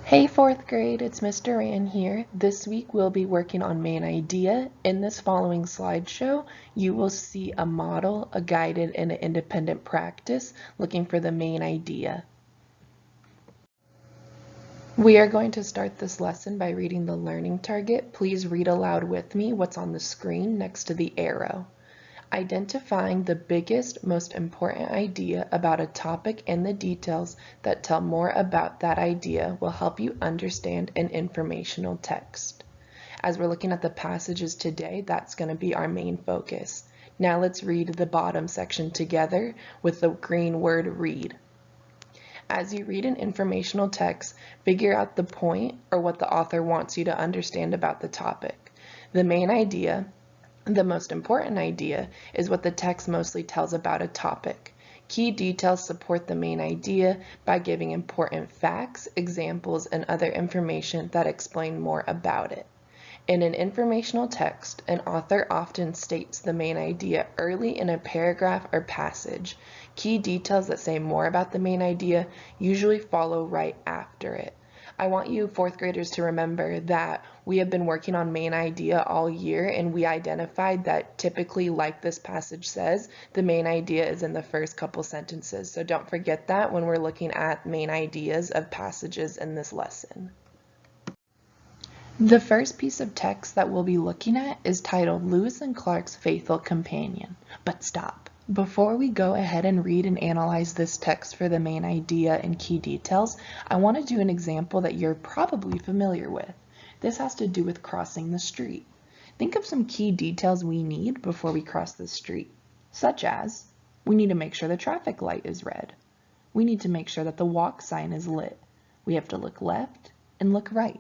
Hey fourth grade, it's Mr. Rand here. This week we'll be working on main idea. In this following slideshow, you will see a model, a guided, and an independent practice looking for the main idea. We are going to start this lesson by reading the learning target. Please read aloud with me what's on the screen next to the arrow. Identifying the biggest, most important idea about a topic and the details that tell more about that idea will help you understand an informational text. As we're looking at the passages today, that's going to be our main focus. Now let's read the bottom section together with the green word read. As you read an informational text, figure out the point or what the author wants you to understand about the topic. The main idea, the most important idea, is what the text mostly tells about a topic. Key details support the main idea by giving important facts, examples, and other information that explain more about it. In an informational text, an author often states the main idea early in a paragraph or passage. Key details that say more about the main idea usually follow right after it. I want you fourth graders to remember that we have been working on main idea all year, and we identified that typically, like this passage says, the main idea is in the first couple sentences. So don't forget that when we're looking at main ideas of passages in this lesson. The first piece of text that we'll be looking at is titled Lewis and Clark's Faithful Companion. But stop. Before we go ahead and read and analyze this text for the main idea and key details, I want to do an example that you're probably familiar with. This has to do with crossing the street. Think of some key details we need before we cross the street, such as we need to make sure the traffic light is red. We need to make sure that the walk sign is lit. We have to look left and look right.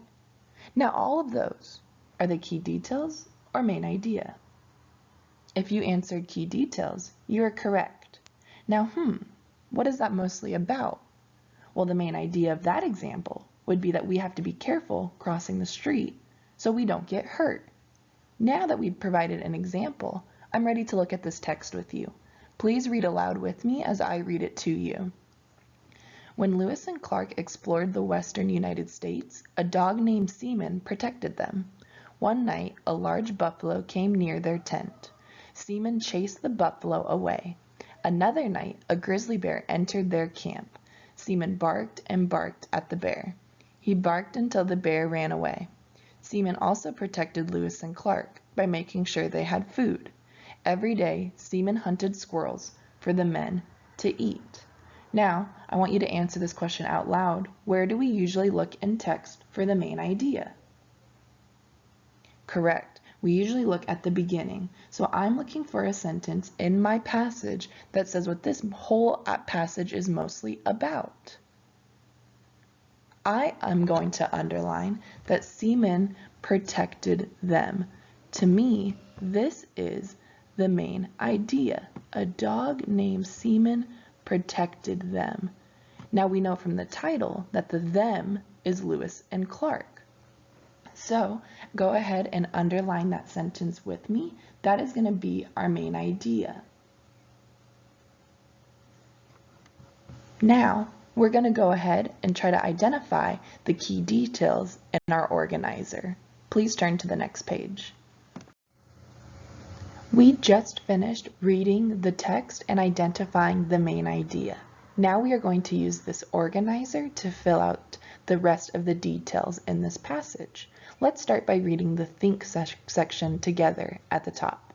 Now, all of those, are they key details or main idea? If you answered key details, you are correct. Now, what is that mostly about? Well, the main idea of that example would be that we have to be careful crossing the street so we don't get hurt. Now that we've provided an example, I'm ready to look at this text with you. Please read aloud with me as I read it to you. When Lewis and Clark explored the western United States, a dog named Seaman protected them. One night, a large buffalo came near their tent. Seaman chased the buffalo away. Another night, a grizzly bear entered their camp. Seaman barked and barked at the bear. He barked until the bear ran away. Seaman also protected Lewis and Clark by making sure they had food. Every day, Seaman hunted squirrels for the men to eat. Now, I want you to answer this question out loud. Where do we usually look in text for the main idea? Correct. We usually look at the beginning. So I'm looking for a sentence in my passage that says what this whole passage is mostly about. I am going to underline that Seaman protected them. To me, this is the main idea. A dog named Seaman protected them. Now we know from the title that the them is Lewis and Clark. So go ahead and underline that sentence with me. That is going to be our main idea. Now we're going to go ahead and try to identify the key details in our organizer. Please turn to the next page. We just finished reading the text and identifying the main idea. Now we are going to use this organizer to fill out the rest of the details in this passage. Let's start by reading the Think section together at the top.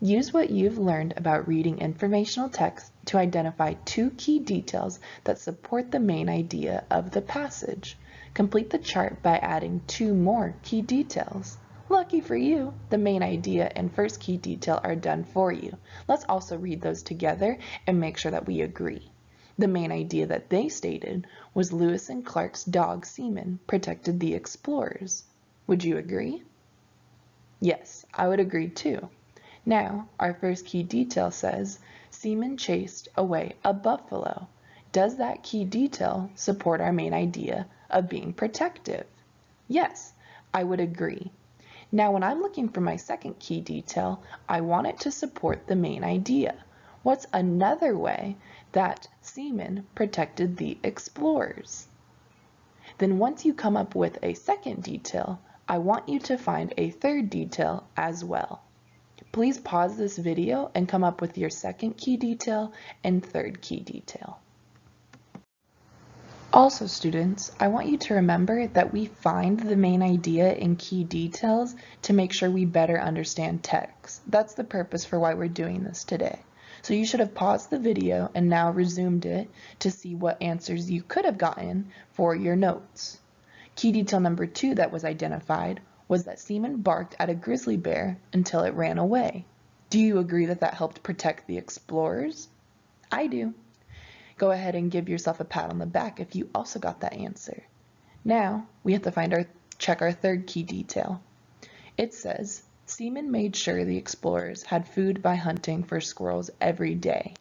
Use what you've learned about reading informational text to identify two key details that support the main idea of the passage. Complete the chart by adding two more key details. Lucky for you, the main idea and first key detail are done for you. Let's also read those together and make sure that we agree. The main idea that they stated was Lewis and Clark's dog Seaman protected the explorers. Would you agree? Yes, I would agree too. Now, our first key detail says Seaman chased away a buffalo. Does that key detail support our main idea of being protective? Yes, I would agree. Now, when I'm looking for my second key detail, I want it to support the main idea. What's another way that Seaman protected the explorers? Then once you come up with a second detail, I want you to find a third detail as well. Please pause this video and come up with your second key detail and third key detail. Also, students, I want you to remember that we find the main idea in key details to make sure we better understand text. That's the purpose for why we're doing this today. So you should have paused the video and now resumed it to see what answers you could have gotten for your notes. Key detail number 2 that was identified was that Seaman barked at a grizzly bear until it ran away. Do you agree that that helped protect the explorers? I do. Go ahead and give yourself a pat on the back if you also got that answer. Now we have to check our third key detail. It says, Seaman made sure the explorers had food by hunting for squirrels every day.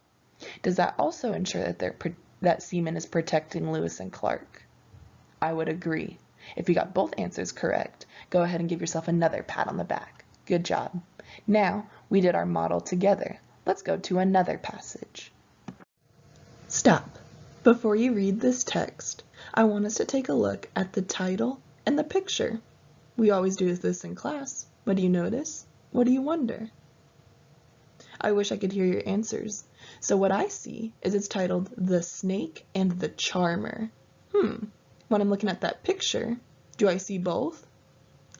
Does that also ensure that Seaman is protecting Lewis and Clark? I would agree. If you got both answers correct, go ahead and give yourself another pat on the back. Good job. Now we did our model together. Let's go to another passage. Stop. Before you read this text, I want us to take a look at the title and the picture. We always do this in class. What do you notice? What do you wonder? I wish I could hear your answers. So what I see is it's titled The Snake and the Charmer. When I'm looking at that picture, do I see both?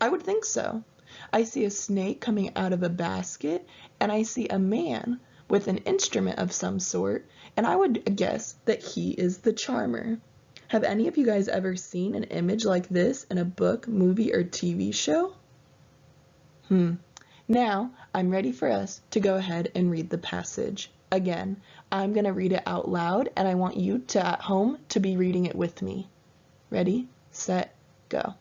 I would think so. I see a snake coming out of a basket, and I see a man with an instrument of some sort, and I would guess that he is the charmer. Have any of you guys ever seen an image like this in a book, movie, or TV show? Now, I'm ready for us to go ahead and read the passage. Again, I'm going to read it out loud, and I want you to, at home, to be reading it with me. Ready, set, go.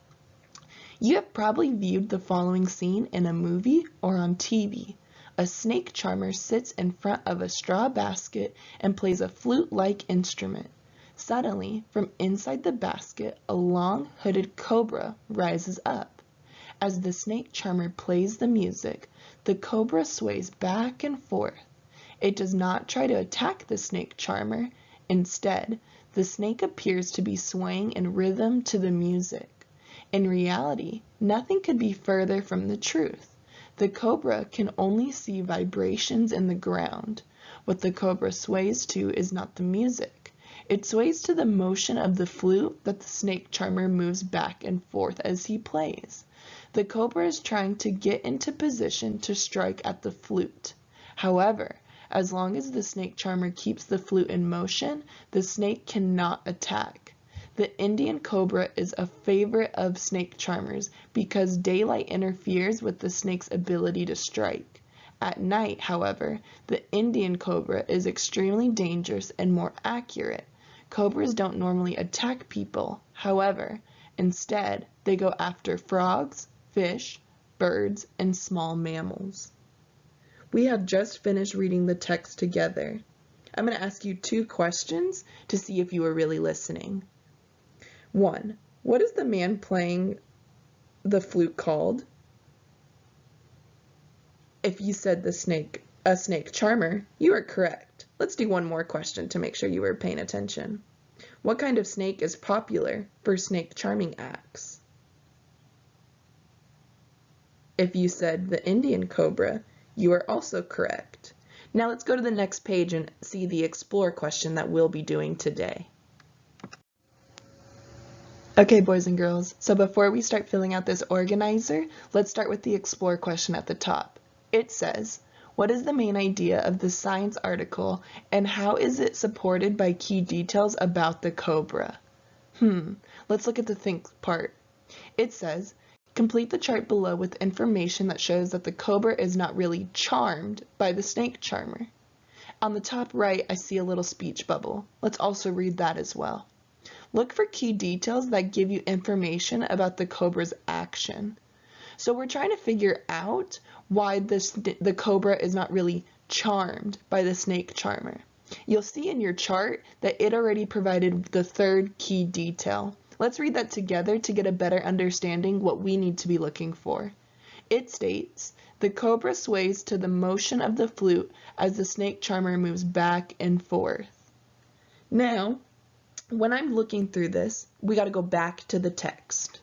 You have probably viewed the following scene in a movie or on TV. A snake charmer sits in front of a straw basket and plays a flute-like instrument. Suddenly, from inside the basket, a long hooded cobra rises up. As the snake charmer plays the music, the cobra sways back and forth. It does not try to attack the snake charmer. Instead, the snake appears to be swaying in rhythm to the music. In reality, nothing could be further from the truth. The cobra can only see vibrations in the ground. What the cobra sways to is not the music. It sways to the motion of the flute that the snake charmer moves back and forth as he plays. The cobra is trying to get into position to strike at the flute. However, as long as the snake charmer keeps the flute in motion, the snake cannot attack. The Indian cobra is a favorite of snake charmers because daylight interferes with the snake's ability to strike. At night, however, the Indian cobra is extremely dangerous and more accurate. Cobras don't normally attack people. However, instead, they go after frogs, fish, birds, and small mammals. We have just finished reading the text together. I'm going to ask you 2 questions to see if you were really listening. 1. What is the man playing the flute called? If you said a snake charmer, you are correct. Let's do one more question to make sure you were paying attention. What kind of snake is popular for snake charming acts? If you said the Indian cobra, you are also correct. Now let's go to the next page and see the explore question that we'll be doing today. Okay, boys and girls, so before we start filling out this organizer, let's start with the explore question at the top. It says, what is the main idea of the science article and how is it supported by key details about the cobra? Let's look at the think part. It says, complete the chart below with information that shows that the cobra is not really charmed by the snake charmer. On the top right, I see a little speech bubble. Let's also read that as well. Look for key details that give you information about the cobra's action. So we're trying to figure out why the cobra is not really charmed by the snake charmer. You'll see in your chart that it already provided the third key detail. Let's read that together to get a better understanding what we need to be looking for. It states, the cobra sways to the motion of the flute as the snake charmer moves back and forth. Now, when I'm looking through this, we got to go back to the text.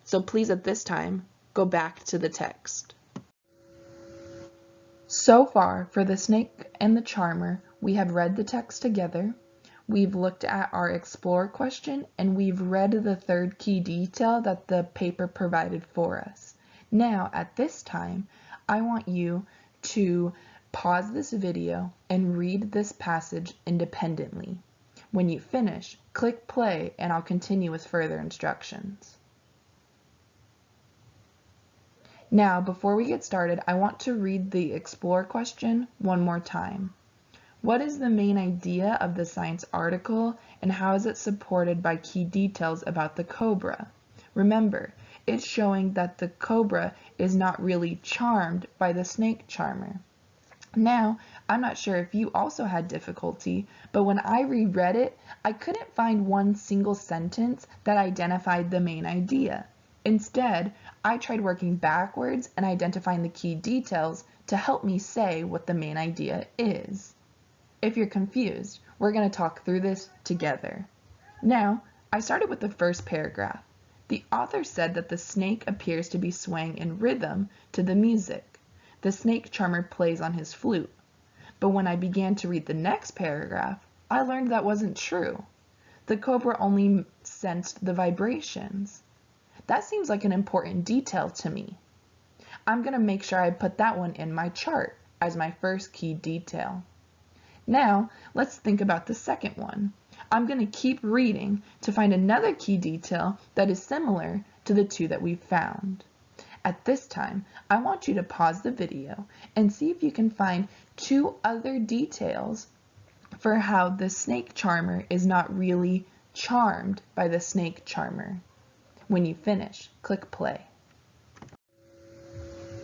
So please at this time, go back to the text. So far for the snake and the charmer, we have read the text together. We've looked at our explore question and we've read the third key detail that the paper provided for us. Now at this time, I want you to pause this video and read this passage independently. When you finish, click play and I'll continue with further instructions. Now, before we get started, I want to read the explore question one more time. What is the main idea of the science article and how is it supported by key details about the cobra? Remember, it's showing that the cobra is not really charmed by the snake charmer. Now, I'm not sure if you also had difficulty, but when I reread it, I couldn't find one single sentence that identified the main idea. Instead, I tried working backwards and identifying the key details to help me say what the main idea is. If you're confused, we're going to talk through this together. Now, I started with the first paragraph. The author said that the snake appears to be swaying in rhythm to the music. The snake charmer plays on his flute. But when I began to read the next paragraph, I learned that wasn't true. The cobra only sensed the vibrations. That seems like an important detail to me. I'm going to make sure I put that one in my chart as my first key detail. Now, let's think about the second one. I'm going to keep reading to find another key detail that is similar to the two that we've found. At this time, I want you to pause the video and see if you can find two other details for how the snake charmer is not really charmed by the snake charmer. When you finish, click play.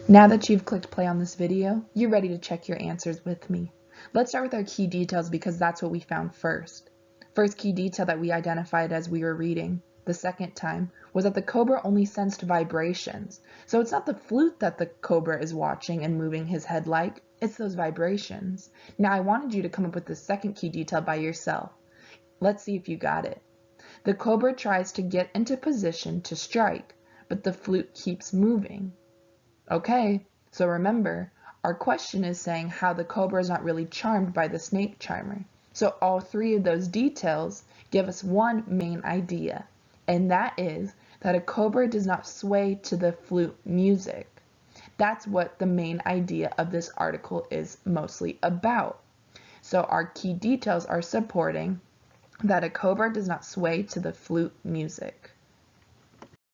Now that you've clicked play on this video, you're ready to check your answers with me. Let's start with our key details because that's what we found first. First key detail that we identified as we were reading the second time was that the cobra only sensed vibrations. So it's not the flute that the cobra is watching and moving his head like, it's those vibrations. Now I wanted you to come up with the second key detail by yourself. Let's see if you got it. The cobra tries to get into position to strike, but the flute keeps moving. Okay, so remember, our question is saying how the cobra is not really charmed by the snake charmer. So all three of those details give us one main idea, and that is that a cobra does not sway to the flute music. That's what the main idea of this article is mostly about. So our key details are supporting that a cobra does not sway to the flute music.